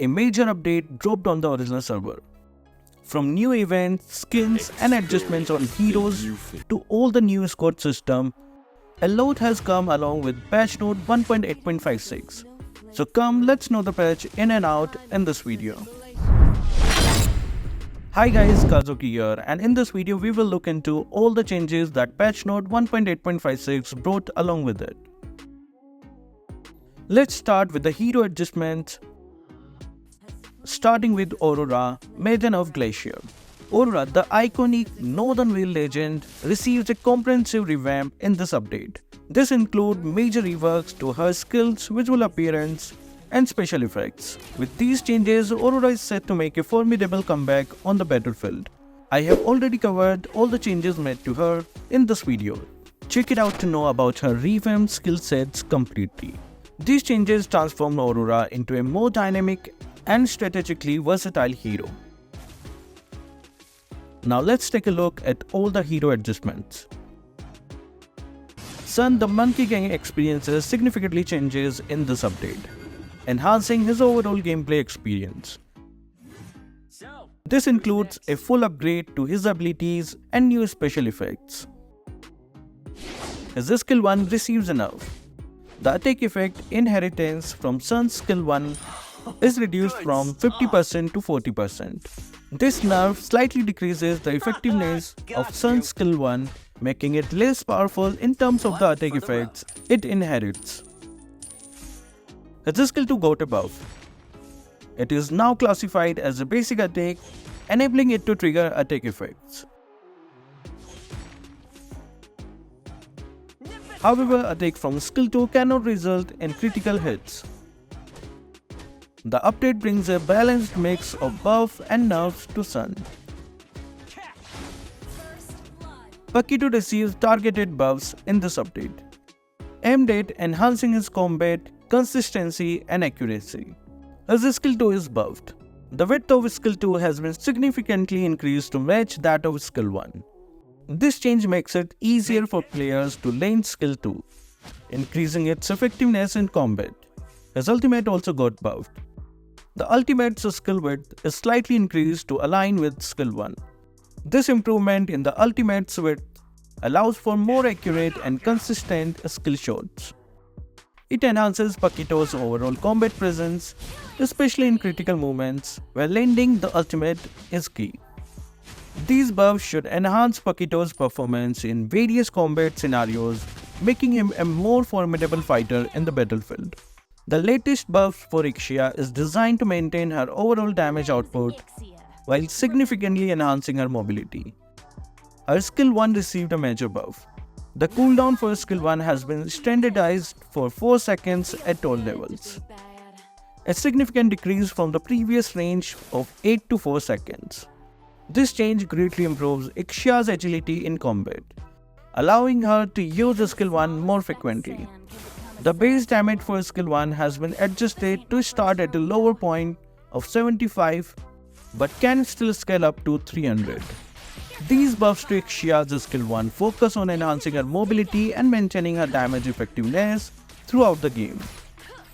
a major update dropped on the original server. From new events, skins and adjustments on heroes to all the new squad system, a lot has come along with patch note 1.8.56. So come, let's know the patch in and out in this video. Hi guys, Kazuki here, and in this video we will look into all the changes that patch note 1.8.56 brought along with it. Let's start with the hero adjustments, starting with Aurora, Maiden of Glacier. Aurora, the iconic Northern Vale legend, receives a comprehensive revamp in this update. This includes major reworks to her skills, visual appearance, and special effects. With these changes, Aurora is set to make a formidable comeback on the battlefield. I have already covered all the changes made to her in this video. Check it out to know about her revamped skill sets completely. These changes transform Aurora into a more dynamic and strategically versatile hero. Now let's take a look at all the hero adjustments. Sun the Monkey Gang experiences significantly changes in this update, enhancing his overall gameplay experience. This includes a full upgrade to his abilities and new special effects. His skill 1 receives a nerf. The attack effect inheritance from Sun's skill 1 is reduced from 50% to 40%. This nerf slightly decreases the effectiveness of Sun's skill 1, making it less powerful in terms of the attack effects it inherits. His skill 2 got a buff. It is now classified as a basic attack, enabling it to trigger attack effects. However, attack from skill 2 cannot result in critical hits. The update brings a balanced mix of buff and nerfs to Sun. Paquito receives targeted buffs in this update, aimed at enhancing his combat consistency and accuracy. His skill 2 is buffed. The width of skill 2 has been significantly increased to match that of skill 1. This change makes it easier for players to lane skill 2, increasing its effectiveness in combat. His ultimate also got buffed. The ultimate's skill width is slightly increased to align with skill 1. This improvement in the ultimate's width allows for more accurate and consistent skill shots. It enhances Paquito's overall combat presence, especially in critical moments where landing the ultimate is key. These buffs should enhance Paquito's performance in various combat scenarios, making him a more formidable fighter in the battlefield. The latest buff for Ixia is designed to maintain her overall damage output while significantly enhancing her mobility. Her skill 1 received a major buff. The cooldown for skill 1 has been standardized for 4 seconds at all levels, a significant decrease from the previous range of 8 to 4 seconds. This change greatly improves Ixia's agility in combat, allowing her to use skill 1 more frequently. The base damage for skill 1 has been adjusted to start at a lower point of 75 but can still scale up to 300. These buffs to Ixia's skill 1 focus on enhancing her mobility and maintaining her damage effectiveness throughout the game.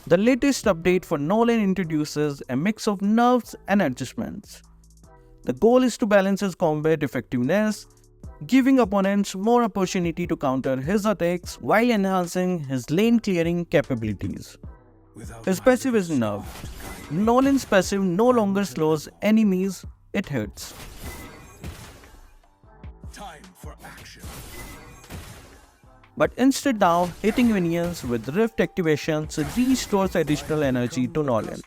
The latest update for Nolan introduces a mix of nerfs and adjustments. The goal is to balance his combat effectiveness, giving opponents more opportunity to counter his attacks while enhancing his lane clearing capabilities. His passive is nerfed. Nolan's passive no longer slows enemies, it hits. Time for action. But instead now, hitting minions with Rift activations restores additional energy to Nolan.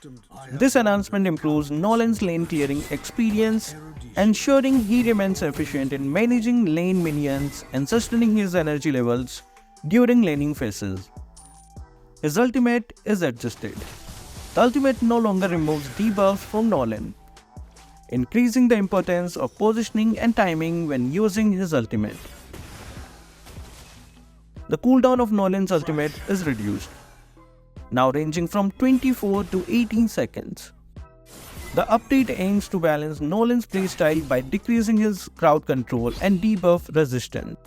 This enhancement improves Nolan's lane clearing experience, ensuring he remains efficient in managing lane minions and sustaining his energy levels during laning phases. His ultimate is adjusted. The ultimate no longer removes debuffs from Nolan, increasing the importance of positioning and timing when using his ultimate. The cooldown of Nolan's ultimate is reduced, now ranging from 24 to 18 seconds. The update aims to balance Nolan's playstyle by decreasing his crowd control and debuff resistance,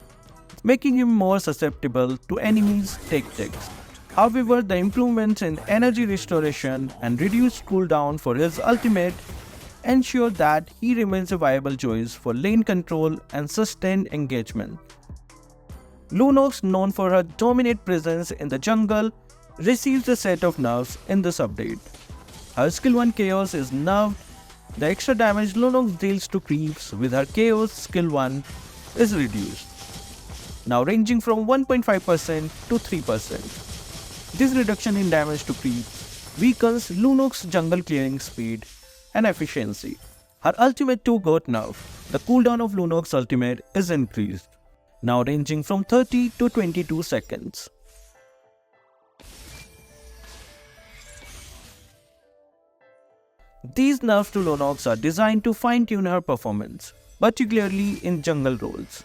making him more susceptible to enemies' tactics. However, the improvements in energy restoration and reduced cooldown for his ultimate ensure that he remains a viable choice for lane control and sustained engagement. Lunox, known for her dominant presence in the jungle, receives a set of nerfs in this update. Her skill 1 Chaos is nerfed. The extra damage Lunox deals to creeps with her Chaos skill 1 is reduced, now ranging from 1.5% to 3%. This reduction in damage to creeps weakens Lunox's jungle clearing speed and efficiency. Her ultimate 2 got nerfed. The cooldown of Lunox's ultimate is increased, now ranging from 30 to 22 seconds. These nerfs to Lunox are designed to fine-tune her performance, particularly in jungle roles.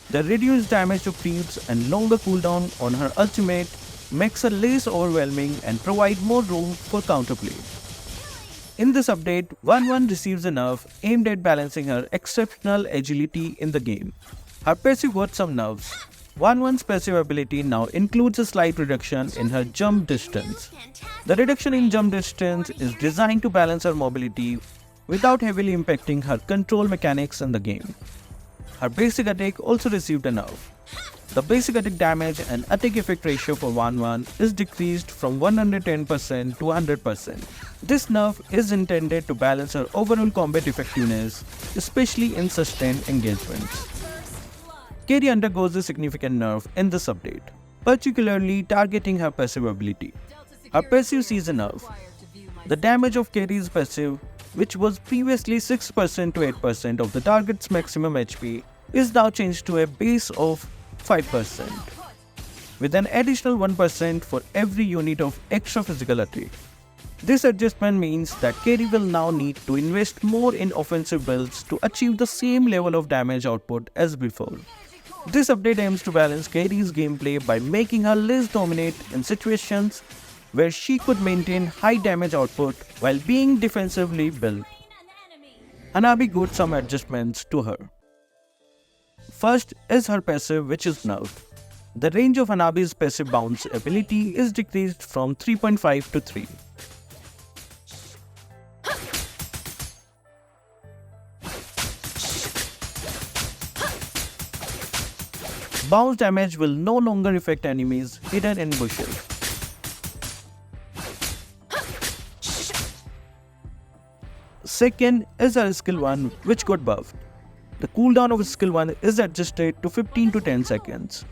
The reduced damage to creeps and longer cooldown on her ultimate makes her less overwhelming and provide more room for counterplay. In this update, 1-1 receives a nerf aimed at balancing her exceptional agility in the game. Her passive got some nerfs. 1-1's passive ability now includes a slight reduction in her jump distance. The reduction in jump distance is designed to balance her mobility without heavily impacting her control mechanics in the game. Her basic attack also received a nerf. The basic attack damage and attack effect ratio for 1-1 is decreased from 110% to 100%. This nerf is intended to balance her overall combat effectiveness, especially in sustained engagements. Kairi undergoes a significant nerf in this update, particularly targeting her passive ability. Her passive sees a nerf. The damage of Kairi's passive, which was previously 6% to 8% of the target's maximum HP, is now changed to a base of 5%, with an additional 1% for every unit of extra physical attack. This adjustment means that Kairi will now need to invest more in offensive builds to achieve the same level of damage output as before. This update aims to balance Kairi's gameplay by making her less dominant in situations where she could maintain high damage output while being defensively built. Hanabi got some adjustments to her. First is her passive, which is nerfed. The range of Hanabi's passive bounce ability is decreased from 3.5 to 3. Bounce damage will no longer affect enemies hidden in bushes. Second is her skill 1, which got buffed. The cooldown of skill 1 is adjusted to 15 to 10 seconds.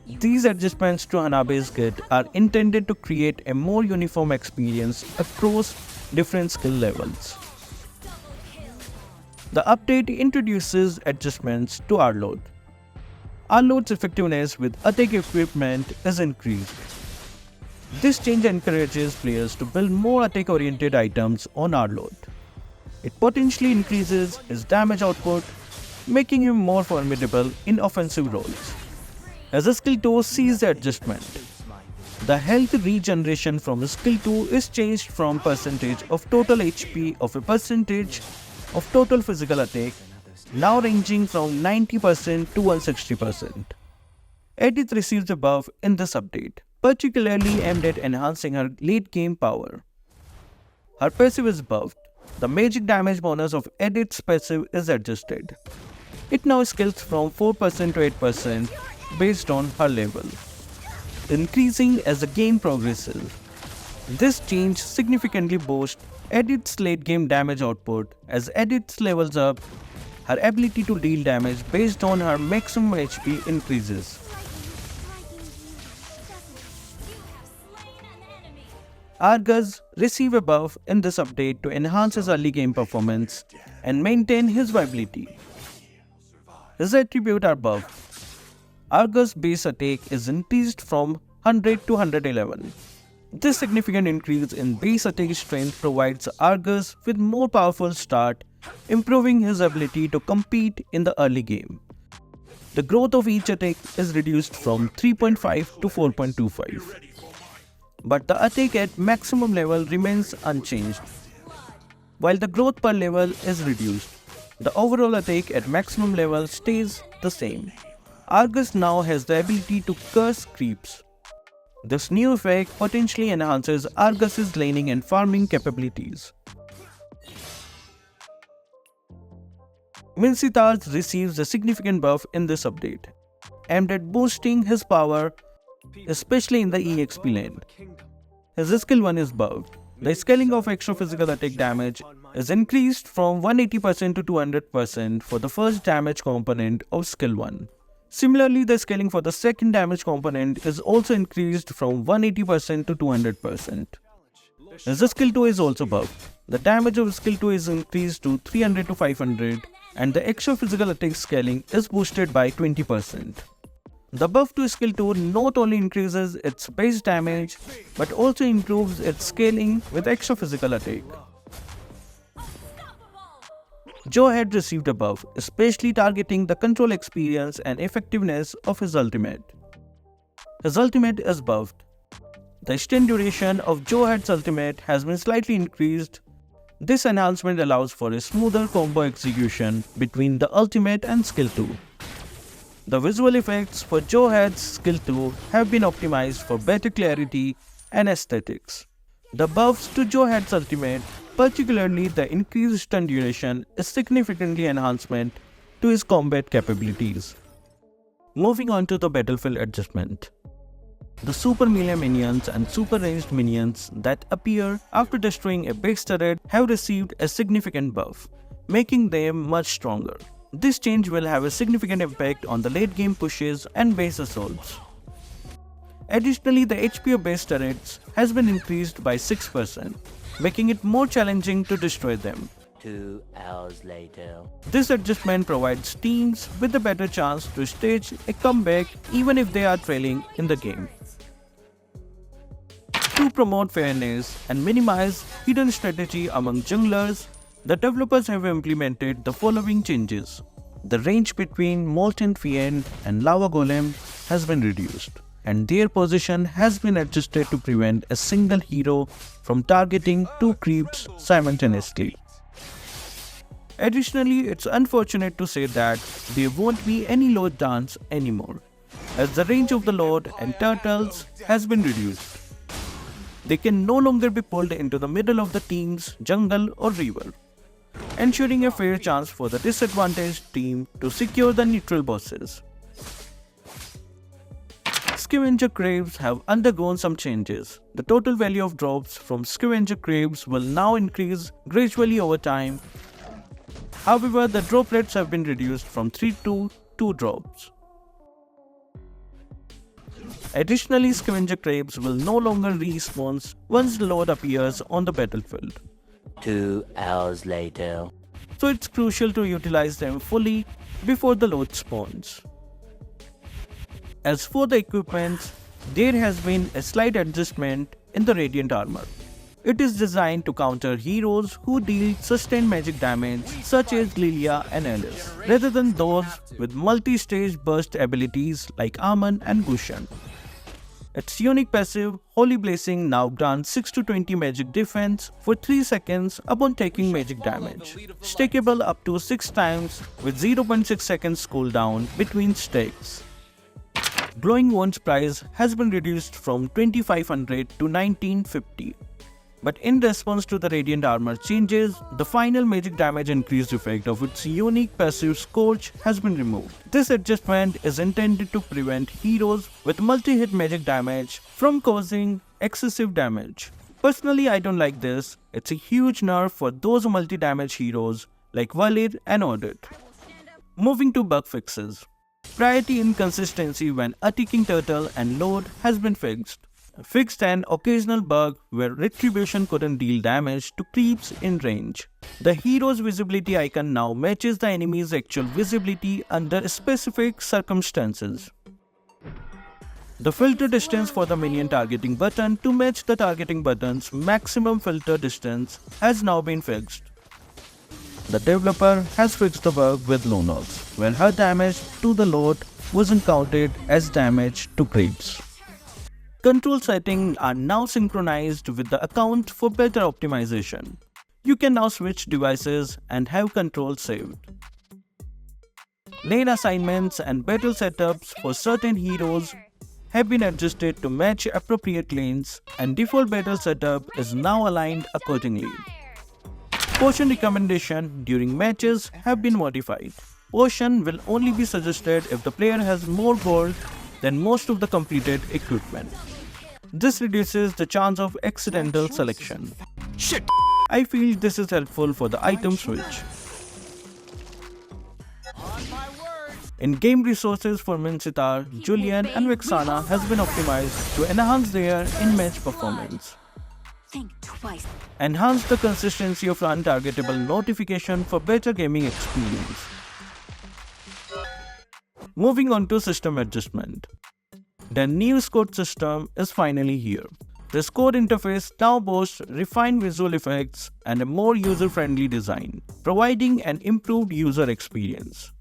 These adjustments to Hanabi's kit are intended to create a more uniform experience across different skill levels. The update introduces adjustments to Arlord. Arlord's effectiveness with attack equipment is increased. This change encourages players to build more attack-oriented items on Arlord. It potentially increases his damage output, making him more formidable in offensive roles. As a skill 2 sees the adjustment, the health regeneration from skill 2 is changed from percentage of total HP of a percentage of total physical attack, now ranging from 90% to 160%. Edith receives a buff in this update, particularly aimed at enhancing her late game power. Her passive is buffed. The magic damage bonus of Edith's passive is adjusted. It now scales from 4% to 8% based on her level, increasing as the game progresses. This change significantly boosts Edith's late game damage output. As Edith levels up, her ability to deal damage based on her maximum HP increases. Argus receives a buff in this update to enhance his early game performance and maintain his viability. His attributes are buffed. Argus' base attack is increased from 100 to 111. This significant increase in base attack strength provides Argus with more powerful start, improving his ability to compete in the early game. The growth of each attack is reduced from 3.5 to 4.25. But the attack at maximum level remains unchanged. While the growth per level is reduced, the overall attack at maximum level stays the same. Argus now has the ability to curse creeps. This new effect potentially enhances Argus's laning and farming capabilities. Minsitars receives a significant buff in this update, aimed at boosting his power, especially in the EXP lane. His skill 1 is buffed. The scaling of extra physical attack damage is increased from 180% to 200% for the first damage component of skill 1. Similarly, the scaling for the second damage component is also increased from 180% to 200%. His skill 2 is also buffed. The damage of skill 2 is increased to 300 to 500 and the extra physical attack scaling is boosted by 20%. The buff to skill 2 not only increases its base damage but also improves its scaling with extra physical attack. Joe had received a buff, especially targeting the control experience and effectiveness of his ultimate. His ultimate is buffed. The extended duration of Joe Had's ultimate has been slightly increased. This enhancement allows for a smoother combo execution between the ultimate and skill 2. The visual effects for Joe Had's skill 2 have been optimized for better clarity and aesthetics. The buffs to Joe Had's ultimate, particularly the increased stun duration, is significantly enhancement to his combat capabilities. Moving on to the battlefield adjustment. The super melee minions and super ranged minions that appear after destroying a base turret have received a significant buff, making them much stronger. This change will have a significant impact on the late game pushes and base assaults. Additionally, the HP of base turrets has been increased by 6%, making it more challenging to destroy them. 2 hours later. This adjustment provides teams with a better chance to stage a comeback even if they are trailing in the game. To promote fairness and minimize hidden strategy among junglers, the developers have implemented the following changes. The range between Molten Fiend and Lava Golem has been reduced, and their position has been adjusted to prevent a single hero from targeting 2 creeps simultaneously. Additionally, it's unfortunate to say that there won't be any load dance anymore, as the range of the Lord and turtles has been reduced. They can no longer be pulled into the middle of the team's jungle or river, ensuring a fair chance for the disadvantaged team to secure the neutral bosses. Scavenger Craves have undergone some changes. The total value of drops from Scavenger Craves will now increase gradually over time. However, the drop rates have been reduced from 3 to 2 drops. Additionally, Scavenger Craves will no longer respawn once the load appears on the battlefield. 2 hours later. So it's crucial to utilize them fully before the load spawns. As for the equipment, there has been a slight adjustment in the Radiant Armor. It is designed to counter heroes who deal sustained magic damage such as Lilia and Alice, rather than those with multi-stage burst abilities like Aman and Gushan. Its unique passive, Holy Blessing, now grants 6 to 20 magic defense for 3 seconds upon taking magic damage, stackable up to 6 times with 0.6 seconds cooldown between stacks. Glowing Wounds price has been reduced from 2500 to 1950. But in response to the Radiant Armor changes, the final magic damage increased effect of its unique passive Scorch has been removed. This adjustment is intended to prevent heroes with multi-hit magic damage from causing excessive damage. Personally, I don't like this. It's a huge nerf for those multi-damage heroes like Valir and Audit. Moving to bug fixes. Priority inconsistency when attacking turtle and load has been fixed. Fixed an occasional bug where Retribution couldn't deal damage to creeps in range. The hero's visibility icon now matches the enemy's actual visibility under specific circumstances. The filter distance for the minion targeting button to match the targeting button's maximum filter distance has now been fixed. The developer has fixed the bug with Lunox, where her damage to the load wasn't counted as damage to creeps. Control settings are now synchronized with the account for better optimization. You can now switch devices and have control saved. Lane assignments and battle setups for certain heroes have been adjusted to match appropriate lanes, and default battle setup is now aligned accordingly. Potion recommendation during matches have been modified. Potion will only be suggested if the player has more gold than most of the completed equipment. This reduces the chance of accidental selection. Shit! I feel this is helpful for the item switch. In-game resources for Mincitar, Julian and Vexana has been optimized to enhance their in-match performance. Think twice. Enhance the consistency of untargetable notification for better gaming experience. Moving on to system adjustment. The new SCORD system is finally here. The SCORD interface now boasts refined visual effects and a more user-friendly design, providing an improved user experience.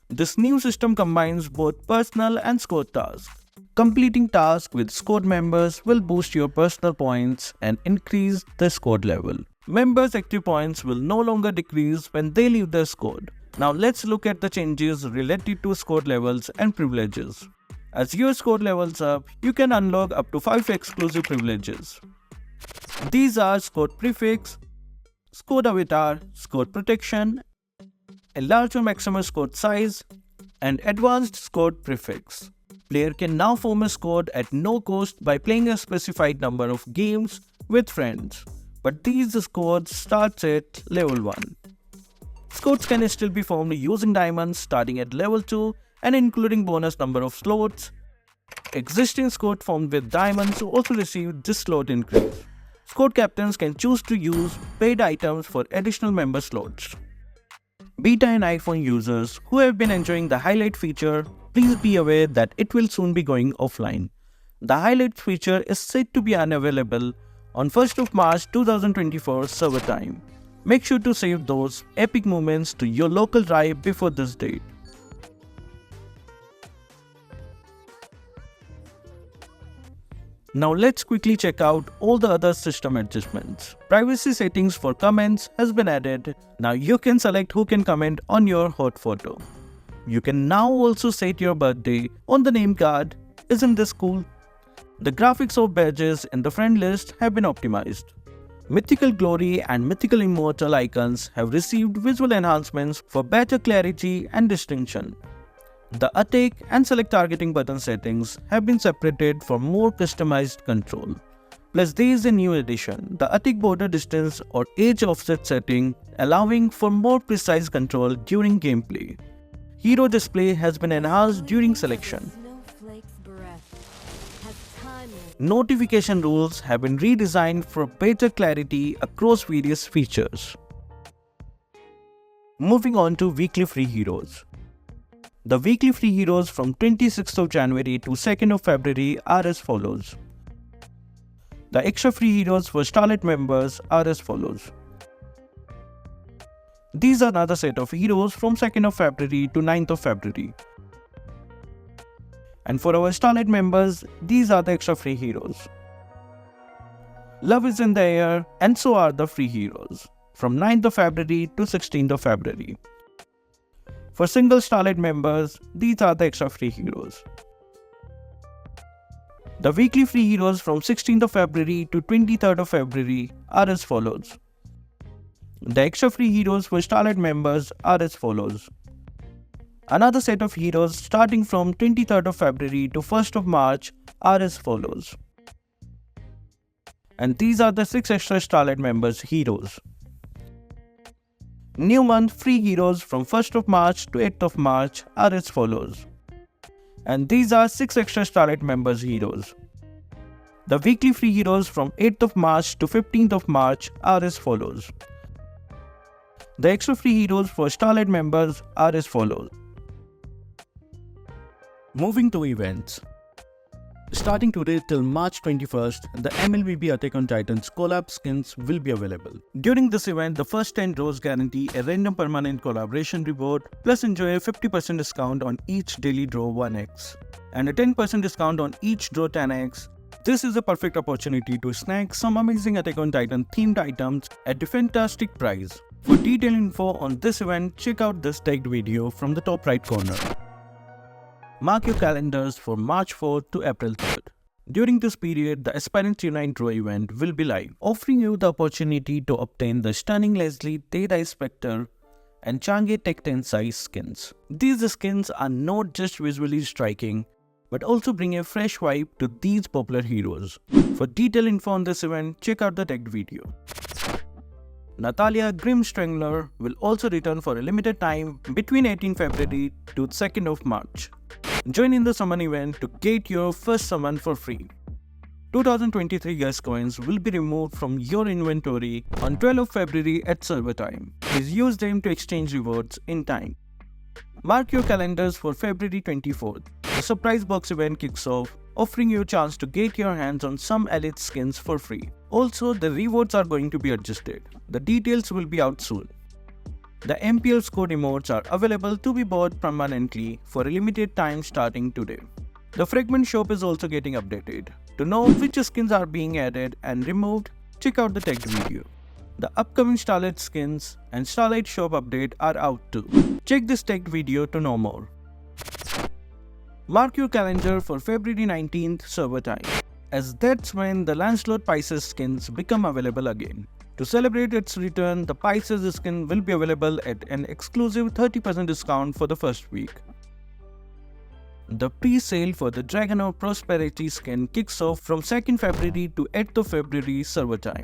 This new system combines both personal and SCORD tasks. Completing tasks with SCORD members will boost your personal points and increase the SCORD level. Members' active points will no longer decrease when they leave the SCORD. Now let's look at the changes related to SCORD levels and privileges. As your SCORD levels up, you can unlock up to 5 exclusive privileges. These are SCORD Prefix, SCORD Avatar, SCORD Protection, a larger maximum SCORD size, and advanced SCORD Prefix. Player can now form a SCORD at no cost by playing a specified number of games with friends, but these SCORDs start at level 1. SCORDs can still be formed using diamonds starting at level 2 and including bonus number of slots. Existing SCORD formed with diamonds also receive this slot increase. SCORD captains can choose to use paid items for additional member slots. Beta and iPhone users who have been enjoying the highlight feature, please be aware that it will soon be going offline. The highlight feature is said to be unavailable on 1st of March 2024 server time. Make sure to save those epic moments to your local drive before this date. Now let's quickly check out all the other system adjustments. Privacy settings for comments has been added. Now you can select who can comment on your hot photo. You can now also set your birthday on the name card. Isn't this cool? The graphics of badges in the friend list have been optimized. Mythical Glory and Mythical Immortal icons have received visual enhancements for better clarity and distinction. The attack and select targeting button settings have been separated for more customized control. Plus there is a new addition, the attack border distance or edge offset setting, allowing for more precise control during gameplay. Hero display has been enhanced during selection. Notification rules have been redesigned for better clarity across various features. Moving on to weekly free heroes. The weekly free heroes from 26th of January to 2nd of February are as follows. The extra free heroes for Starlight members are as follows. These are another set of heroes from 2nd of February to 9th of February. And for our Starlight members, these are the extra free heroes. Love is in the air, and so are the free heroes from 9th of February to 16th of February. For single Starlight members, these are the extra free heroes. The weekly free heroes from 16th of February to 23rd of February are as follows. The extra free heroes for Starlight members are as follows. Another set of heroes starting from 23rd of February to 1st of March are as follows. And these are the 6 extra Starlight members heroes. New month free heroes from 1st of March to 8th of March are as follows. And these are 6 extra Starlight members heroes. The weekly free heroes from 8th of March to 15th of March are as follows. The extra free heroes for Starlight members are as follows. Moving to events. Starting today till March 21st, the MLBB Attack on Titans collab skins will be available. During this event, the first 10 draws guarantee a random permanent collaboration reward, plus enjoy a 50% discount on each daily draw 1x, and a 10% discount on each draw 10x. This is a perfect opportunity to snag some amazing Attack on Titan themed items at a fantastic price. For detailed info on this event, check out this tagged video from the top right corner. Mark your calendars for March 4th to April 3rd. During this period, the Aspirants Unite Draw event will be live, offering you the opportunity to obtain the stunning Leslie Dead-Eye Spectre and chang'e Tech 10 size skins. These skins are not just visually striking, but also bring a fresh vibe to these popular heroes. For detailed info on this event, check out the tagged video. Natalia Grim Strangler will also return for a limited time between 18 February to 2nd of March. Join in the summon event to get your first summon for free. 2023 guest coins will be removed from your inventory on 12th of February at server time. Please use them to exchange rewards in time. Mark your calendars for February 24th. The surprise box event kicks off, offering you a chance to get your hands on some elite skins for free. Also, the rewards are going to be adjusted. The details will be out soon. The MPL score emotes are available to be bought permanently for a limited time starting today. The Fragment shop is also getting updated. To know which skins are being added and removed, check out the tagged video. The upcoming Starlight skins and Starlight shop update are out too. Check this tagged video to know more. Mark your calendar for February 19th server time, as that's when the Lancelot Pisces skins become available again. To celebrate its return, the Pisces skin will be available at an exclusive 30% discount for the first week. The pre-sale for the Dragon of Prosperity skin kicks off from 2nd February to 8th of February server time.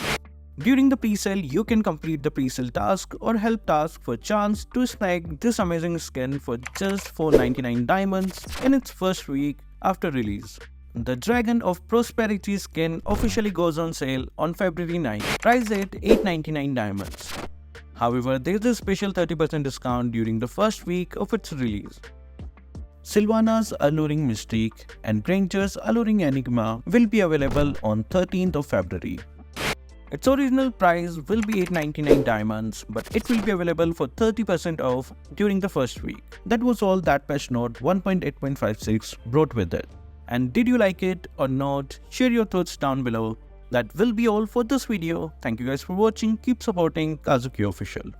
During the pre-sale, you can complete the pre-sale task or help task for a chance to snag this amazing skin for just 499 diamonds in its first week after release. The Dragon of Prosperity skin officially goes on sale on February 9, priced at 899 diamonds. However, there is a special 30% discount during the first week of its release. Sylvana's Alluring Mystique and Granger's Alluring Enigma will be available on 13th of February. Its original price will be 899 diamonds, but it will be available for 30% off during the first week. That was all that patch note 1.8.56 brought with it. And did you like it or not? Share your thoughts down below. That will be all for this video. Thank you guys for watching. Keep supporting Kazuki Official.